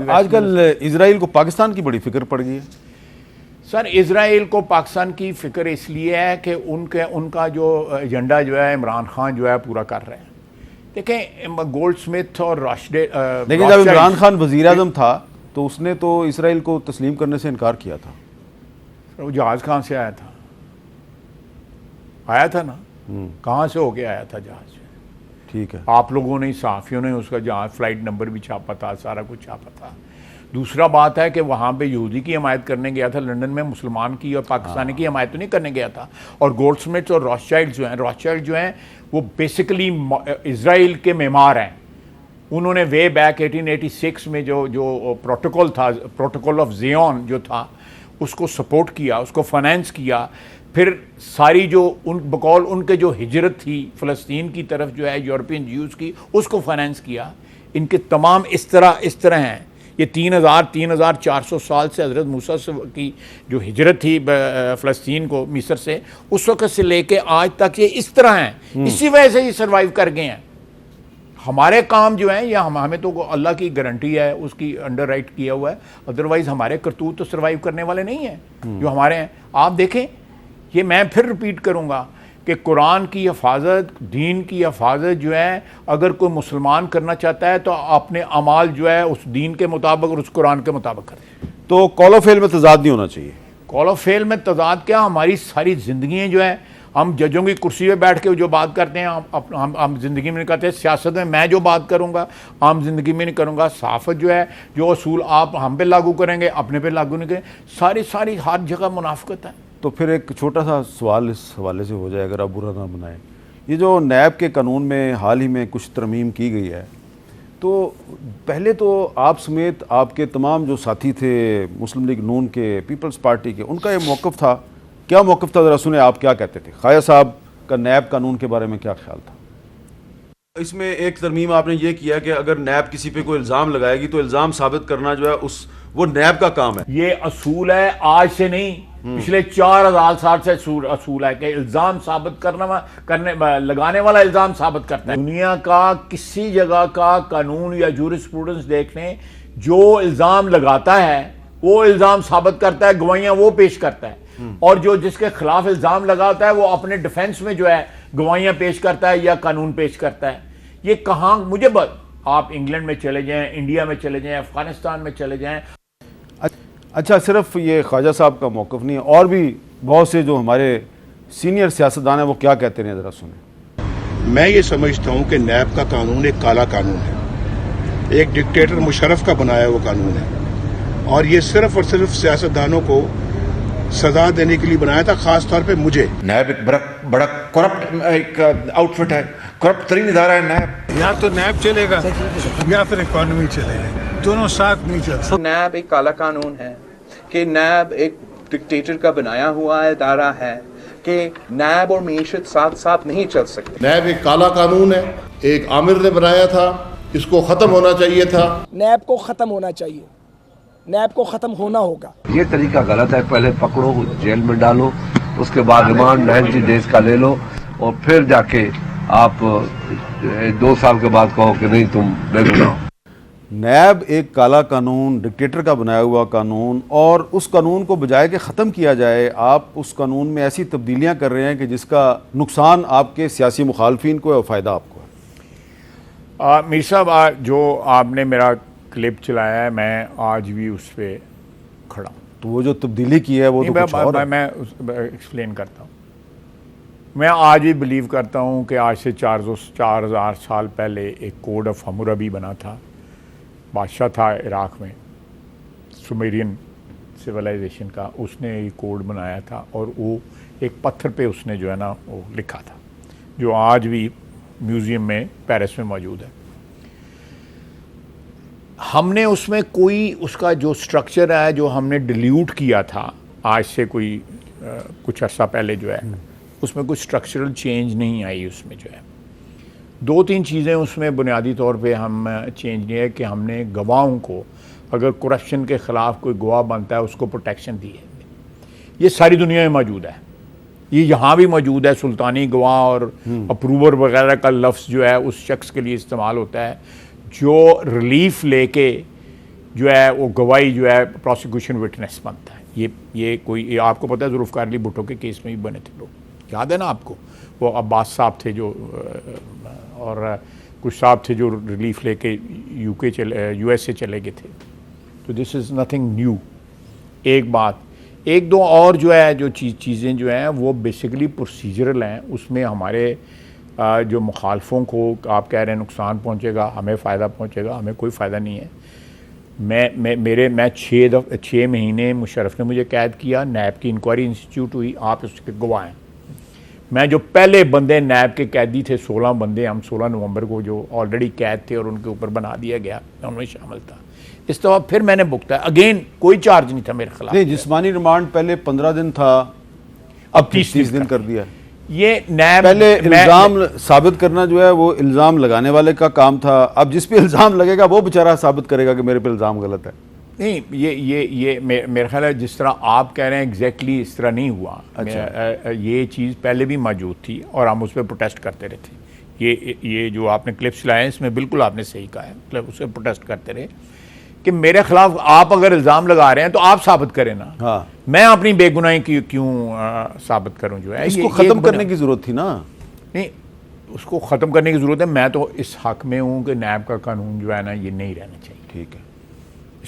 आजकल इजराइल को पाकिस्तान की बड़ी फिक्र पड़ गई है। सर, इजराइल को पाकिस्तान की फिक्र इसलिए है कि उनका जो एजेंडा जो है इमरान खान जो है पूरा कर रहे हैं। देखें, गोल्ड स्मिथ और लेकिन जब इमरान खान वजीर आजम था तो उसने तो इसराइल को तस्लीम करने से इनकार किया था। वो जहाज़ कहाँ से आया था? आया था ना, कहाँ से होके आया था जहाज़? ठीक है, आप लोगों ने, सहाफ़ियों ने उसका जहाज़ फ्लाइट नंबर भी छापा था, सारा कुछ छापा था। दूसरा बात है कि वहाँ पे यहूदी की हमायत करने गया था, लंदन में मुसलमान की और पाकिस्तानी की हमायत तो नहीं करने गया था। और गोल्डस्मिथ और रॉथशाइल्ड जो हैं वो बेसिकली इजराइल के मेमार हैं। उन्होंने वे बैक 1886 में जो प्रोटोकॉल था, प्रोटोकॉल ऑफ ज़ियोन जो था, उसको सपोर्ट किया, उसको फाइनेंस किया। फिर सारी जो बकौल उनके जो हिजरत थी फ़लस्तीन की तरफ जो है यूरोपियन ज्यूज़ की, उसको फाइनेंस किया। इनके तमाम इस तरह हैं। ये 3,400 साल से हज़रत मूसा की जो हिजरत थी फ़लस्तीन को मिस्र से, उस वक़्त से लेके आज तक ये इस तरह हैं। इसी वजह से ये सर्वाइव कर गए हैं। हमारे काम जो हैं या हमें तो अल्लाह की गारंटी है, उसकी अंडर राइट किया हुआ है। अदरवाइज़ हमारे करतूत तो सर्वाइव करने वाले नहीं हैं जो हमारे हैं। आप देखें, ये मैं फिर रिपीट करूँगा कि कुरान की हिफाजत, दीन की हिफाजत जो है, अगर कोई मुसलमान करना चाहता है तो अपने अमाल जो है उस दीन के मुताबिक और उस कुरान के मुताबिक करे। तो कॉल ऑफ फेल में तजाद नहीं होना चाहिए। कॉल ऑफ फेल में तजाद क्या, हमारी सारी ज़िंदगी जो है, हम जजों की कुर्सी पे बैठ के जो बात करते हैं हम ज़िंदगी में नहीं करते। सियासत में मैं जो बात करूँगा आम ज़िंदगी में नहीं करूँगा। सहाफ़त जो है, जो असूल आप हम पे लागू करेंगे अपने पे लागू नहीं करें। सारी हर जगह मुनाफिकत है। तो फिर एक छोटा सा सवाल इस हवाले से हो जाए, अगर आप बुरा ना बनाएं। ये जो नैब के कानून में हाल ही में कुछ तरमीम की गई है, तो पहले तो आप समेत आपके तमाम जो साथी थे मुस्लिम लीग नून के, पीपल्स पार्टी के, उनका ये मौक़िफ़ था। क्या मौक़िफ़ था, ज़रा सुने आप क्या कहते थे? ख्वाजा साहब का नैब कानून के बारे में क्या ख्याल था? इसमें एक तरमीम आपने ये किया कि अगर नैब किसी पे कोई इल्ज़ाम लगाएगी तो इल्ज़ाम साबित करना जो है वो नैब का काम है। ये असूल है, आज से नहीं, पिछले 4,000 साल से असूल है कि इल्ज़ाम साबित लगाने वाला इल्ज़ाम साबित करता है। दुनिया का किसी जगह का कानून या जूरिस्प्रूडेंस देख लें, जो इल्ज़ाम लगाता है वो इल्ज़ाम साबित करता है, गवाहियां वो पेश करता है। और जो जिसके खिलाफ इल्ज़ाम लगाता है वो अपने डिफेंस में जो है गवाहियां पेश करता है या कानून पेश करता है। ये कहाँ, आप इंग्लैंड में चले जाएं, इंडिया में चले जाएं, अफगानिस्तान में चले जाएं। अच्छा, सिर्फ ये ख्वाजा साहब का मौक़िफ़ नहीं है, और भी बहुत से जो हमारे सीनियर सियासतदान हैं वो क्या कहते हैं, ज़रा सुने। मैं ये समझता हूँ कि नैब का कानून एक काला कानून है, एक डिक्टेटर मुशर्रफ का बनाया हुआ कानून है, और ये सिर्फ और सिर्फ सियासतदानों को सजा देने के लिए बनाया था, खास तौर पे मुझे। नैब एक बड़ा करप्ट एक आउटफिट है, करप्ट तरीन इदारा है नैब। या तो नैब चलेगा या फिर इकॉनमी चलेगा, दोनों साथ नहीं चल सकते। नैब एक काला कानून है कि नैब एक डिक्टेटर का बनाया हुआ इदारा है कि नैब और मीशत साथ साथ नहीं चल सकते। नैब एक काला कानून है, एक आमिर ने बनाया था, इसको ख़त्म होना चाहिए था। नैब को ख़त्म होना चाहिए, नैब को ख़त्म होना होगा। ये तरीका गलत है। पहले पकड़ो, जेल में डालो, उसके बाद रिमांड 90 डेज का ले लो, और फिर जाके आप 2 साल के बाद कहो कि नहीं तुम रेगुलर। नैब एक काला कानून, डिक्टेटर का बनाया हुआ कानून, और उस कानून को बजाय कि ख़त्म किया जाए, आप उस कानून में ऐसी तब्दीलियां कर रहे हैं कि जिसका नुकसान आपके सियासी मुखालफिन को है और फ़ायदा आपको है। मीर साहब, जो आपने मेरा क्लिप चलाया है, मैं आज भी उस पर खड़ा। तो वो जो तब्दीली की है वो तो कुछ और है। मैं एक्सप्लेन करता हूँ। मैं आज भी बिलीव करता हूँ कि आज से 4,000 साल पहले एक कोड ऑफ हम्मुरबी बना था। बादशाह था इराक़ में, सुमेरियन सिविलाइजेशन का, उसने ये कोड बनाया था और वो एक पत्थर पे उसने जो है ना वो लिखा था, जो आज भी म्यूज़ियम में पेरिस में मौजूद है। हमने उसमें कोई उसका जो स्ट्रक्चर है जो हमने डिल्यूट किया था आज से कोई कुछ अर्सा पहले जो है, उसमें कुछ स्ट्रक्चरल चेंज नहीं आई। उसमें जो है 2-3 चीज़ें उसमें बुनियादी तौर पे हम चेंज नहीं है कि हमने गवाहों को, अगर करप्शन के ख़िलाफ़ कोई गवाह बनता है उसको प्रोटेक्शन दी है। ये सारी दुनिया में मौजूद है, ये यहाँ भी मौजूद है। सुल्तानी गवाह और अप्रूवर वगैरह का लफ्ज़ जो है उस शख्स के लिए इस्तेमाल होता है जो रिलीफ लेके जो है वो गवाही जो है प्रोसिक्यूशन विटनेस बनता है। ये आपको पता है जुल्फ़िकार अली भुट्टो के केस में भी बने थे लोग, याद है ना आपको, वो अब्बास साहब थे जो और कुछ साहब थे जो रिलीफ लेके यूएस से चले गए थे। तो दिस इज़ नथिंग न्यू। एक बात, एक दो और जो है जो चीज़ें जो हैं वो बेसिकली प्रोसीजरल हैं, उसमें हमारे जो मुखालफों को आप कह रहे हैं नुकसान पहुंचेगा, हमें फ़ायदा पहुंचेगा, हमें कोई फ़ायदा नहीं है। मैं 6 महीने मुशर्रफ ने मुझे कैद किया, नैब की इंक्वायरी इंस्टीट्यूट हुई, आप उसके गवाह हैं। मैं जो पहले बंदे नैब के कैदी थे 16 बंदे, हम 16 नवंबर को जो ऑलरेडी कैद थे और उनके ऊपर बना दिया गया, मैं उनमें शामिल था। इस दफ़ा फिर मैंने भुगता, अगेन कोई चार्ज नहीं था मेरे खिलाफ। नहीं, जिस्मानी रिमांड पहले 15 दिन था, अब 30 दिन कर दिया। ये नैब पहले इल्ज़ाम साबित करना जो है वो इल्ज़ाम लगाने वाले का काम था, अब जिस पे इल्ज़ाम लगेगा वो बेचारा साबित करेगा कि मेरे पे इल्ज़ाम गलत है। नहीं, ये मेरा ख्याल है जिस तरह आप कह रहे हैं एग्जैक्टली इस तरह नहीं हुआ। अच्छा। ये चीज़ पहले भी मौजूद थी और हम उस पर प्रोटेस्ट करते रहे थे। ये जो आपने क्लिप्स लाए हैं इसमें बिल्कुल आपने सही कहा है, मतलब उस पर प्रोटेस्ट करते रहे कि मेरे खिलाफ आप अगर इल्ज़ाम लगा रहे हैं तो आप साबित करें ना। हाँ, मैं अपनी बेगुनाही क्यों साबित करूं? जो है इसको ख़त्म करने की ज़रूरत थी ना। नहीं, उसको ख़त्म करने की ज़रूरत है। मैं तो इस हक़ में हूँ कि नैब का कानून जो है ना ये नहीं रहना चाहिए। ठीक है।